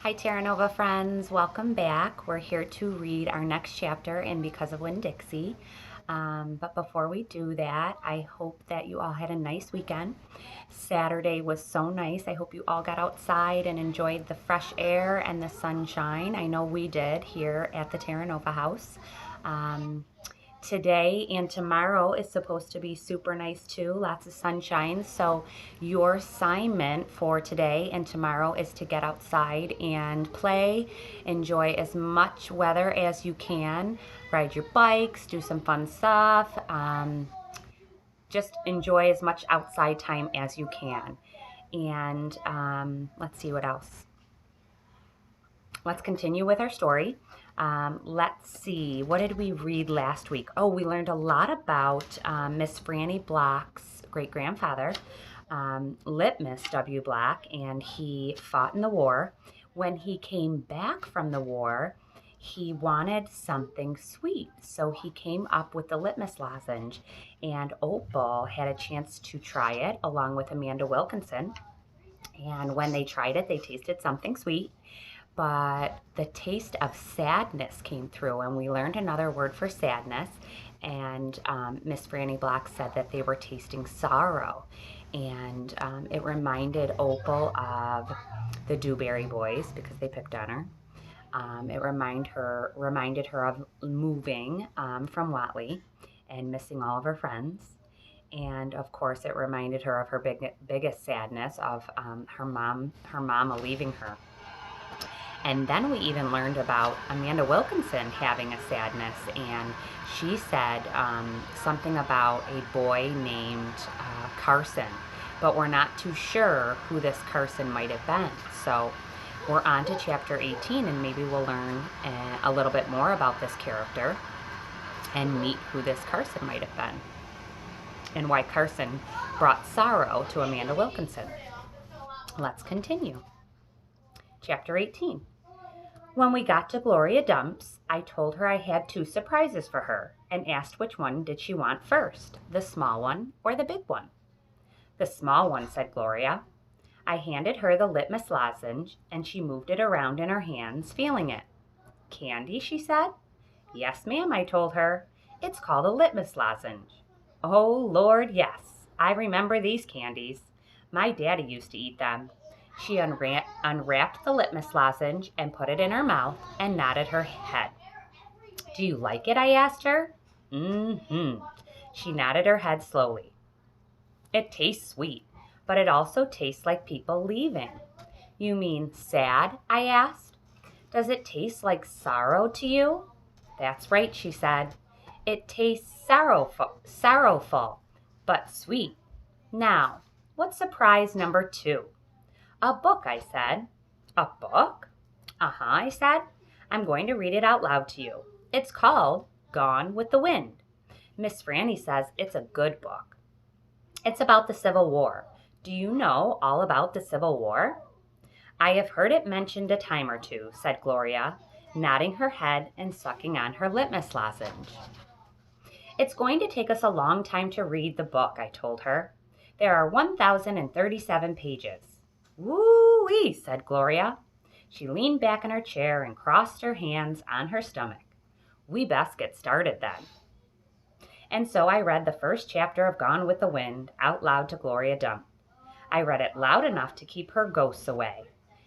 Hi, Terra Nova friends. Welcome back. We're here to read our next chapter in Because of Winn-Dixie. But before we do that, I hope that you all had a nice weekend. Saturday was so nice. I hope you all got outside and enjoyed the fresh air and the sunshine. I know we did here at the Terra Nova house. Um, Today and tomorrow is supposed to be super nice too, lots of sunshine. So your assignment for today and tomorrow is to get outside and play, enjoy as much weather as you can, ride your bikes, do some fun stuff, just enjoy as much outside time as you can. And let's see what else. Let's continue with our story. Let's see, what did we read last week? Oh, we learned a lot about Miss Franny Black's great-grandfather, Litmus W. Black, and he fought in the war. When he came back from the war, he wanted something sweet, so he came up with the Litmus lozenge, and Opal had a chance to try it along with Amanda Wilkinson. And when they tried it, they tasted something sweet, but the taste of sadness came through, and we learned another word for sadness. And Miss Franny Black said that they were tasting sorrow, and it reminded Opal of the Dewberry Boys because they picked on her. It reminded her of moving from Watley and missing all of her friends. And of course, it reminded her of her biggest sadness of her mama leaving her. And then we even learned about Amanda Wilkinson having a sadness, and she said something about a boy named Carson, but we're not too sure who this Carson might have been. So we're on to chapter 18, and maybe we'll learn a little bit more about this character and meet who this Carson might have been and why Carson brought sorrow to Amanda Wilkinson. Let's continue. Chapter 18. When we got to Gloria Dump's, I told her I had two surprises for her and asked which one did she want first, the small one or the big one. The small one, said Gloria. I handed her the Litmus lozenge, and she moved it around in her hands, feeling it. Candy, she said. Yes, ma'am, I told her. It's called a Litmus lozenge. Oh, Lord, yes. I remember these candies. My daddy used to eat them. She unwrapped the Litmus lozenge and put it in her mouth and nodded her head. Do you like it? I asked her. Mm-hmm. She nodded her head slowly. It tastes sweet, but it also tastes like people leaving. You mean sad? I asked. Does it taste like sorrow to you? That's right, she said. It tastes sorrowful, but sweet. Now, what's surprise number 2? A book, I said. A book? Uh-huh, I said. I'm going to read it out loud to you. It's called Gone with the Wind. Miss Franny says it's a good book. It's about the Civil War. Do you know all about the Civil War? I have heard it mentioned a time or two, said Gloria, nodding her head and sucking on her Litmus lozenge. It's going to take us a long time to read the book, I told her. There are 1,037 pages. Woo-wee, said Gloria. She leaned back in her chair and crossed her hands on her stomach. We best get started then. And so I read the first chapter of Gone with the Wind out loud to Gloria Dump. I read it loud enough to keep her ghosts away,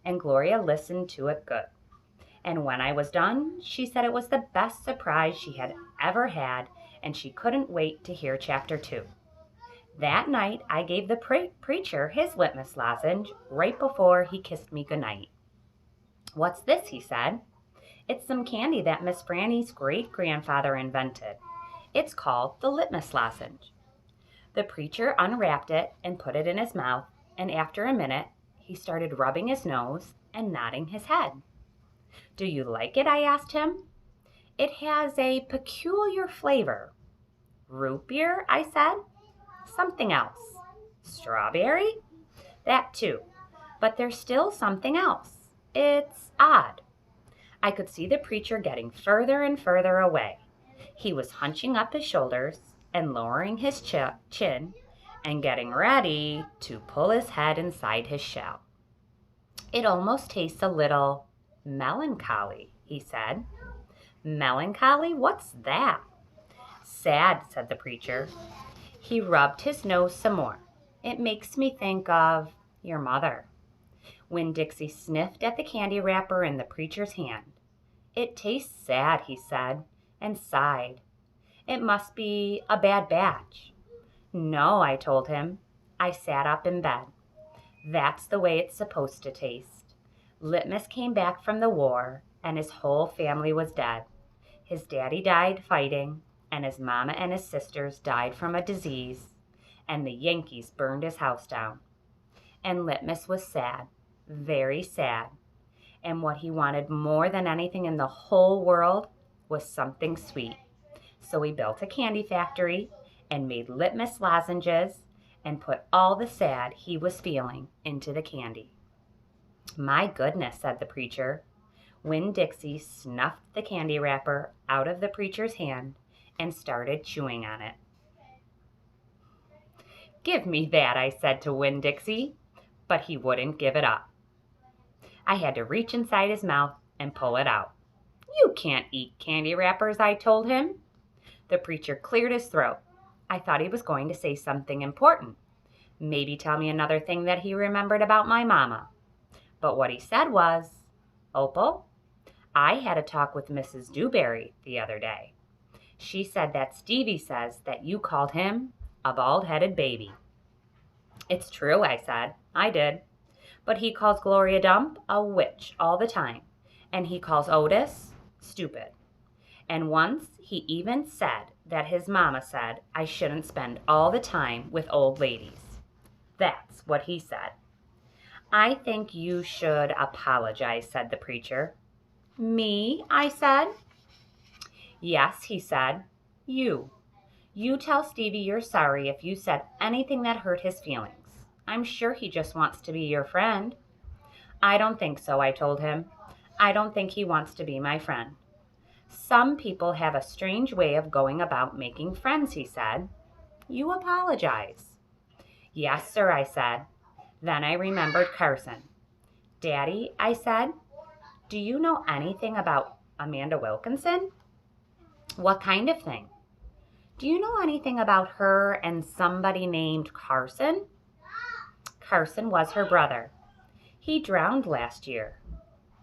and Gloria listened to it good. And when I was done, she said it was the best surprise she had ever had, and she couldn't wait to hear chapter 2. That night, I gave the preacher his Litmus lozenge right before he kissed me goodnight. What's this? He said. It's some candy that Miss Franny's great-grandfather invented. It's called the Litmus lozenge. The preacher unwrapped it and put it in his mouth, and after a minute, he started rubbing his nose and nodding his head. Do you like it? I asked him. It has a peculiar flavor. Root beer? I said. Something else. Strawberry? That too. But there's still something else. It's odd. I could see the preacher getting further and further away. He was hunching up his shoulders and lowering his chin and getting ready to pull his head inside his shell. It almost tastes a little melancholy, he said. Melancholy? What's that? Sad, said the preacher. He rubbed his nose some more. It makes me think of your mother. Winn-Dixie sniffed at the candy wrapper in the preacher's hand. It tastes sad, he said, and sighed. It must be a bad batch. No, I told him. I sat up in bed. That's the way it's supposed to taste. Litmus came back from the war, and his whole family was dead. His daddy died fighting, and his mama and his sisters died from a disease, and the Yankees burned his house down. And Litmus was sad, very sad. And what he wanted more than anything in the whole world was something sweet. So he built a candy factory and made Litmus lozenges and put all the sad he was feeling into the candy. My goodness, said the preacher. Winn-Dixie snuffed the candy wrapper out of the preacher's hand and started chewing on it. Give me that, I said to Winn-Dixie, but he wouldn't give it up. I had to reach inside his mouth and pull it out. You can't eat candy wrappers, I told him. The preacher cleared his throat. I thought he was going to say something important. Maybe tell me another thing that he remembered about my mama. But what he said was, Opal, I had a talk with Mrs. Dewberry the other day. She said that Stevie says that you called him a bald-headed baby. It's true, I said. I did. But he calls Gloria Dump a witch all the time, and he calls Otis stupid. And once he even said that his mama said I shouldn't spend all the time with old ladies. That's what he said. I think you should apologize, said the preacher. Me? I said. Yes, he said. You. You tell Stevie you're sorry if you said anything that hurt his feelings. I'm sure he just wants to be your friend. I don't think so, I told him. I don't think he wants to be my friend. Some people have a strange way of going about making friends, he said. You apologize. Yes, sir, I said. Then I remembered Carson. Daddy, I said, do you know anything about Amanda Wilkinson? What kind of thing? Do you know anything about her and somebody named Carson? Carson was her brother. He drowned last year.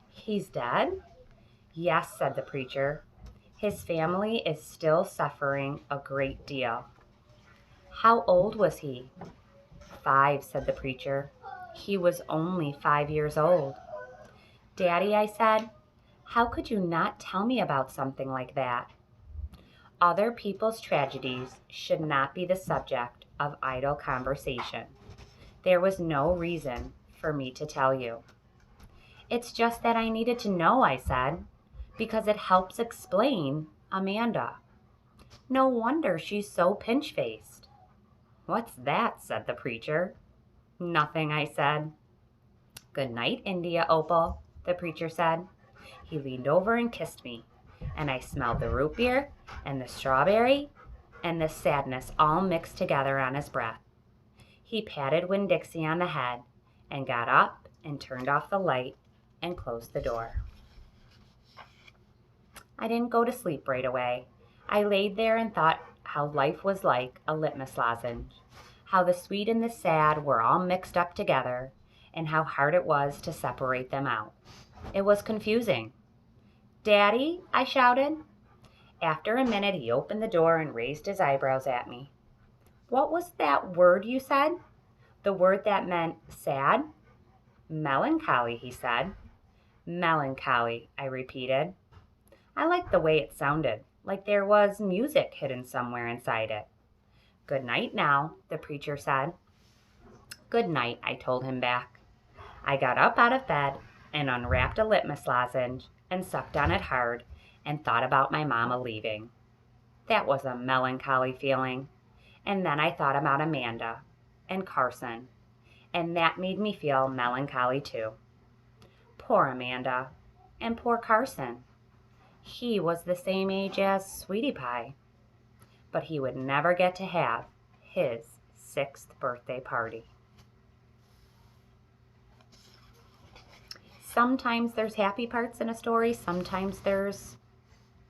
He's dead? Yes, said the preacher. His family is still suffering a great deal. How old was he? 5, said the preacher. He was only 5 years old. Daddy, I said, how could you not tell me about something like that? Other people's tragedies should not be the subject of idle conversation. There was no reason for me to tell you. It's just that I needed to know, I said, because it helps explain Amanda. No wonder she's so pinch-faced. What's that? Said the preacher. Nothing, I said. Good night, India Opal, the preacher said. He leaned over and kissed me, and I smelled the root beer and the strawberry and the sadness all mixed together on his breath. He patted Winn-Dixie on the head and got up and turned off the light and closed the door. I didn't go to sleep right away. I laid there and thought how life was like a litmus lozenge, how the sweet and the sad were all mixed up together, and how hard it was to separate them out. It was confusing. Daddy, I shouted. After a minute, he opened the door and raised his eyebrows at me. What was that word you said? The word that meant sad? Melancholy, he said. Melancholy, I repeated. I liked the way it sounded, like there was music hidden somewhere inside it. Good night now, the preacher said. Good night, I told him back. I got up out of bed and unwrapped a litmus lozenge and sucked on it hard and thought about my mama leaving. That was a melancholy feeling. And then I thought about Amanda and Carson, and that made me feel melancholy too. Poor Amanda and poor Carson. He was the same age as Sweetie Pie, but he would never get to have his 6th birthday party. sometimes there's happy parts in a story, sometimes there's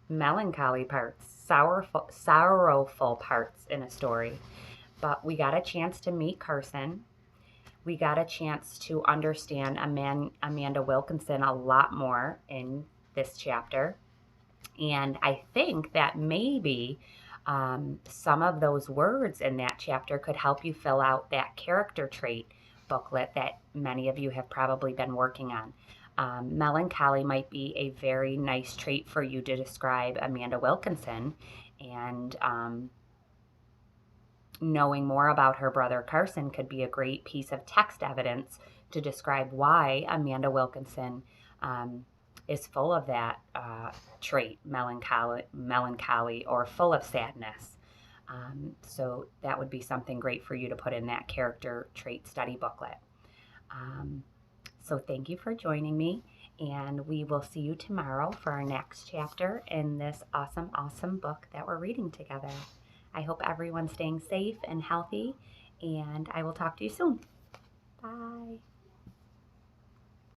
melancholy parts, sorrowful parts in a story. But we got a chance to meet Carson. We got a chance to understand Amanda Wilkinson a lot more in this chapter. And I think that maybe some of those words in that chapter could help you fill out that character trait booklet that many of you have probably been working on. Melancholy might be a very nice trait for you to describe Amanda Wilkinson, and knowing more about her brother Carson could be a great piece of text evidence to describe why Amanda Wilkinson is full of that trait, melancholy, or full of sadness. So that would be something great for you to put in that character trait study booklet. So thank you for joining me, and we will see you tomorrow for our next chapter in this awesome, awesome book that we're reading together. I hope everyone's staying safe and healthy, and I will talk to you soon. Bye.